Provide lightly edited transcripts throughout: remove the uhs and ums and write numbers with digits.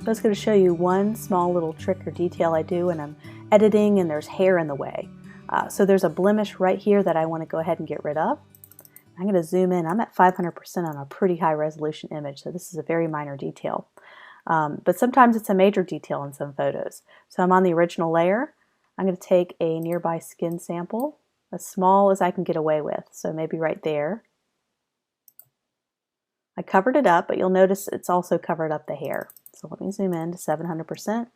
I was going to show you one small little trick or detail I do when I'm editing and there's hair in the way. So there's a blemish right here that I want to go ahead and get rid of. I'm going to zoom in. I'm at 500% on a pretty high resolution image, so this is a very minor detail. But sometimes it's a major detail in some photos. So I'm on the original layer. I'm going to take a nearby skin sample, as small as I can get away with, so maybe right there. I covered it up, but you'll notice it's also covered up the hair. So let me zoom in to 700%.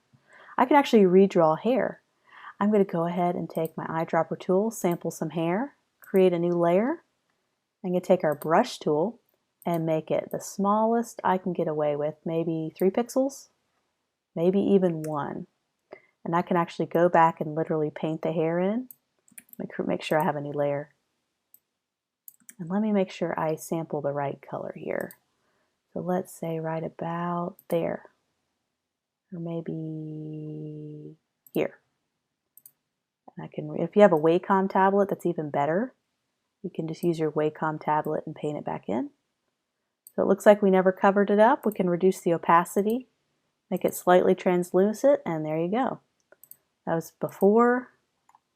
I can actually redraw hair. I'm going to go ahead and take my eyedropper tool, sample some hair, create a new layer. I'm going to take our brush tool and make it the smallest I can get away with, maybe 3 pixels, maybe even 1. And I can actually go back and literally paint the hair in. Make sure I have a new layer. And let me make sure I sample the right color here. So let's say right about there, or maybe here. And I can, if you have a Wacom tablet, that's even better. You can just use your Wacom tablet and paint it back in. So it looks like we never covered it up. We can reduce the opacity, make it slightly translucent, and there you go. That was before,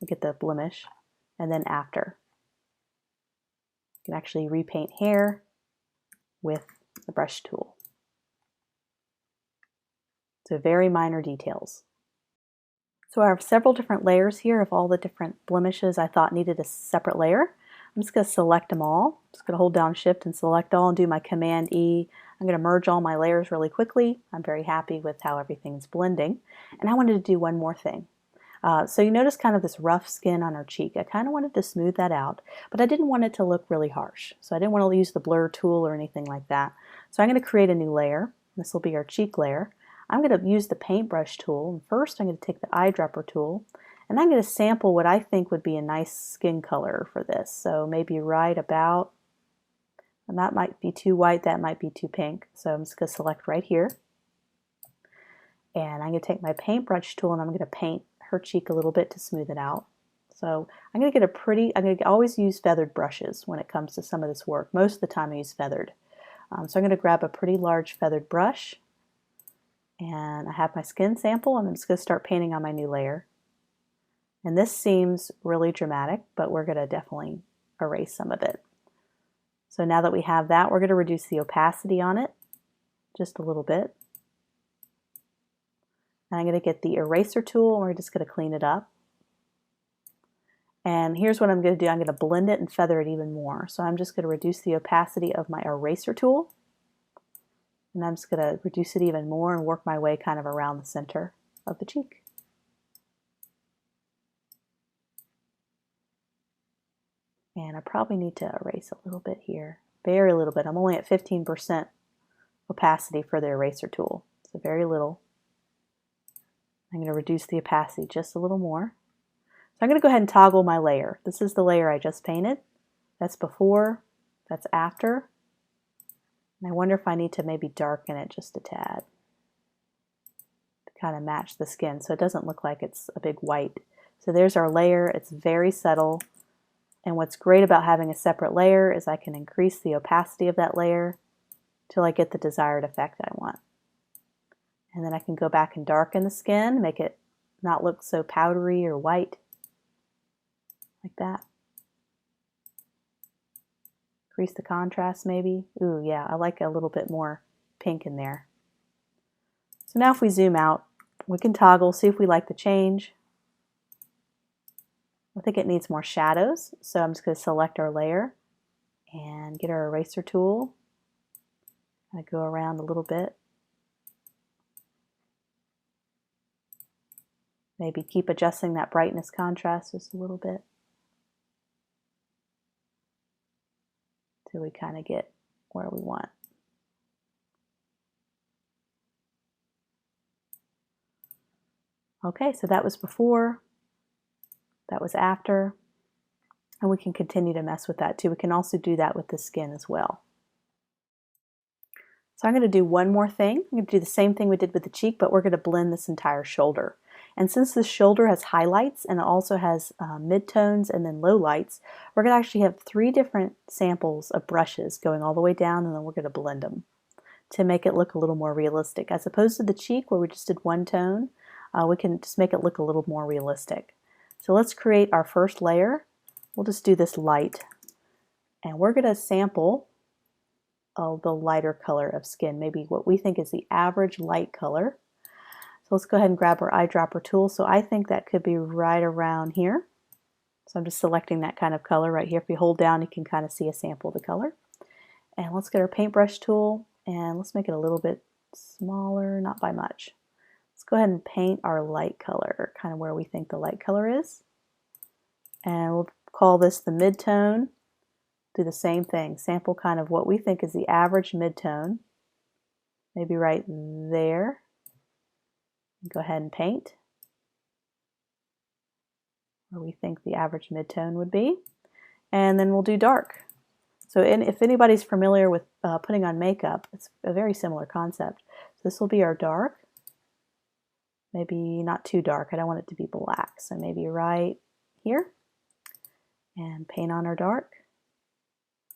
look at the blemish, and then after. You can actually repaint hair with the brush tool. So very minor details. So I have several different layers here of all the different blemishes I thought needed a separate layer. I'm just going to select them all. I'm just going to hold down Shift and select all and do my Command E. I'm going to merge all my layers really quickly. I'm very happy with how everything's blending. And I wanted to do one more thing. So you notice kind of this rough skin on her cheek. I kind of wanted to smooth that out, but I didn't want it to look really harsh. So I didn't want to use the blur tool or anything like that. So I'm going to create a new layer. This will be our cheek layer. I'm going to use the paintbrush tool. And first I'm going to take the eyedropper tool and I'm going to sample what I think would be a nice skin color for this. So maybe right about, and that might be too white, that might be too pink. So I'm just going to select right here. And I'm going to take my paintbrush tool and I'm going to paint her cheek a little bit to smooth it out. So I'm going to get a pretty, I'm going to always use feathered brushes when it comes to some of this work. Most of the time I use feathered. So I'm going to grab a pretty large feathered brush and I have my skin sample and I'm just going to start painting on my new layer. And this seems really dramatic, but we're going to definitely erase some of it. So now that we have that, we're going to reduce the opacity on it just a little bit. And I'm going to get the eraser tool and we're just going to clean it up. And here's what I'm going to do. I'm going to blend it and feather it even more. So I'm just going to reduce the opacity of my eraser tool. And I'm just going to reduce it even more and work my way kind of around the center of the cheek. And I probably need to erase a little bit here. Very little bit. I'm only at 15% opacity for the eraser tool. So very little. I'm going to reduce the opacity just a little more. So I'm going to go ahead and toggle my layer. This is the layer I just painted. That's before, that's after. And I wonder if I need to maybe darken it just a tad to kind of match the skin so it doesn't look like it's a big white. So there's our layer. It's very subtle. And what's great about having a separate layer is I can increase the opacity of that layer till I get the desired effect I want. And then I can go back and darken the skin, make it not look so powdery or white, like that. Increase the contrast maybe. Ooh, yeah, I like a little bit more pink in there. So now if we zoom out, we can toggle, see if we like the change. I think it needs more shadows, so I'm just going to select our layer and get our eraser tool. I go around a little bit. Maybe keep adjusting that brightness contrast just a little bit till we kind of get where we want. Okay, so that was before, that was after, and we can continue to mess with that too. We can also do that with the skin as well. So I'm going to do one more thing. I'm going to do the same thing we did with the cheek, but we're going to blend this entire shoulder. And since the shoulder has highlights and it also has midtones and then lowlights, we're going to actually have 3 different samples of brushes going all the way down and then we're going to blend them. to make it look a little more realistic. As opposed to the cheek where we just did one tone, we can just make it look a little more realistic. So let's create our first layer. We'll just do this light. And we're going to sample the lighter color of skin, maybe what we think is the average light color. So let's go ahead and grab our eyedropper tool. So I think that could be right around here. So I'm just selecting that kind of color right here. If you hold down, you can kind of see a sample of the color. And let's get our paintbrush tool and let's make it a little bit smaller, not by much. Let's go ahead and paint our light color, kind of where we think the light color is. And we'll call this the mid-tone. Do the same thing, sample kind of what we think is the average mid-tone, maybe right there. Go ahead and paint where we think the average mid-tone would be. And then we'll do dark. So if anybody's familiar with putting on makeup, it's a very similar concept. So this will be our dark. Maybe not too dark, I don't want it to be black. So maybe right here. And paint on our dark.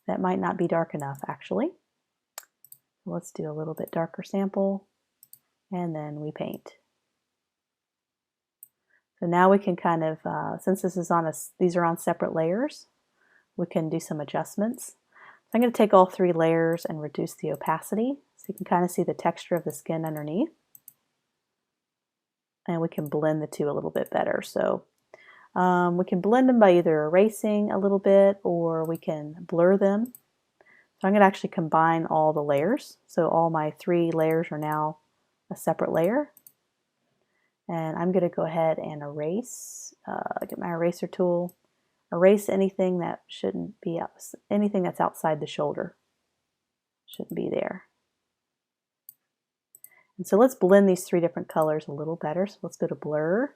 That might not be dark enough actually. Let's do a little bit darker sample and then we paint. So now we can kind of, since this is on these are on separate layers, we can do some adjustments. So I'm going to take all 3 layers and reduce the opacity so you can kind of see the texture of the skin underneath. And we can blend the two a little bit better. So we can blend them by either erasing a little bit or we can blur them. So I'm going to actually combine all the layers. So all my 3 layers are now a separate layer. And I'm going to go ahead and erase, get my eraser tool, erase anything that shouldn't be, anything that's outside the shoulder. Shouldn't be there. And so let's blend these 3 different colors a little better. So let's go to blur.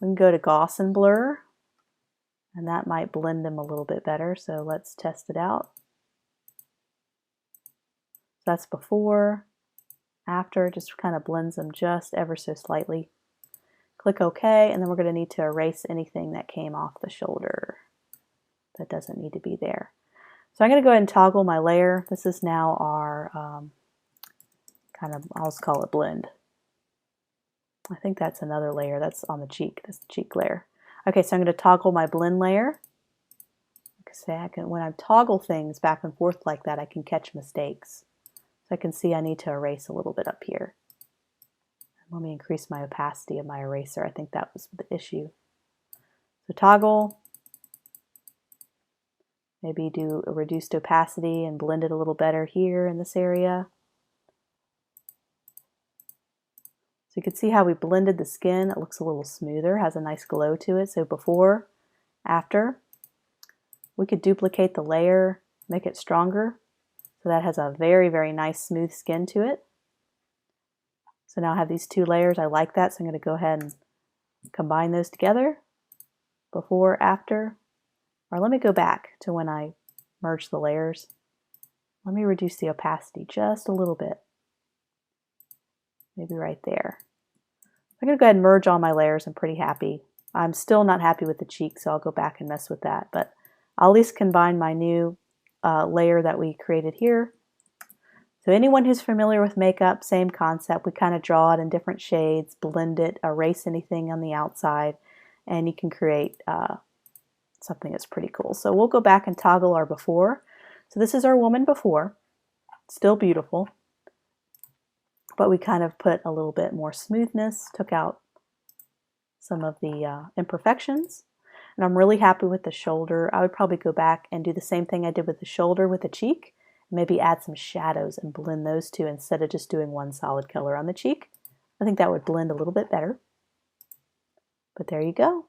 We can go to Gaussian blur, and that might blend them a little bit better. So let's test it out. So that's before, after, just kind of blends them just ever so slightly. Click OK, and then we're going to need to erase anything that came off the shoulder. That doesn't need to be there. So I'm going to go ahead and toggle my layer. This is now our kind of, I'll just call it blend. I think that's another layer that's on the cheek. That's the cheek layer. Okay, so I'm going to toggle my blend layer. When I toggle things back and forth like that, I can catch mistakes. So I can see I need to erase a little bit up here. Let me increase my opacity of my eraser. I think that was the issue. So toggle. Maybe do a reduced opacity and blend it a little better here in this area. So you can see how we blended the skin. It looks a little smoother, has a nice glow to it. So before, after. We could duplicate the layer, make it stronger. So that has a very, very nice smooth skin to it. So now I have these 2 layers. I like that, so I'm going to go ahead and combine those together. Before, after. Or let me go back to when I merged the layers. Let me reduce the opacity just a little bit. Maybe right there. I'm going to go ahead and merge all my layers. I'm pretty happy. I'm still not happy with the cheek, so I'll go back and mess with that. But I'll at least combine my new layer that we created here. So anyone who's familiar with makeup, same concept. We kind of draw it in different shades, blend it, erase anything on the outside, and you can create something that's pretty cool. So we'll go back and toggle our before. So this is our woman before. Still beautiful. But we kind of put a little bit more smoothness, took out some of the imperfections. And I'm really happy with the shoulder. I would probably go back and do the same thing I did with the shoulder with the cheek. Maybe add some shadows and blend those 2 instead of just doing one solid color on the cheek. I think that would blend a little bit better. But there you go.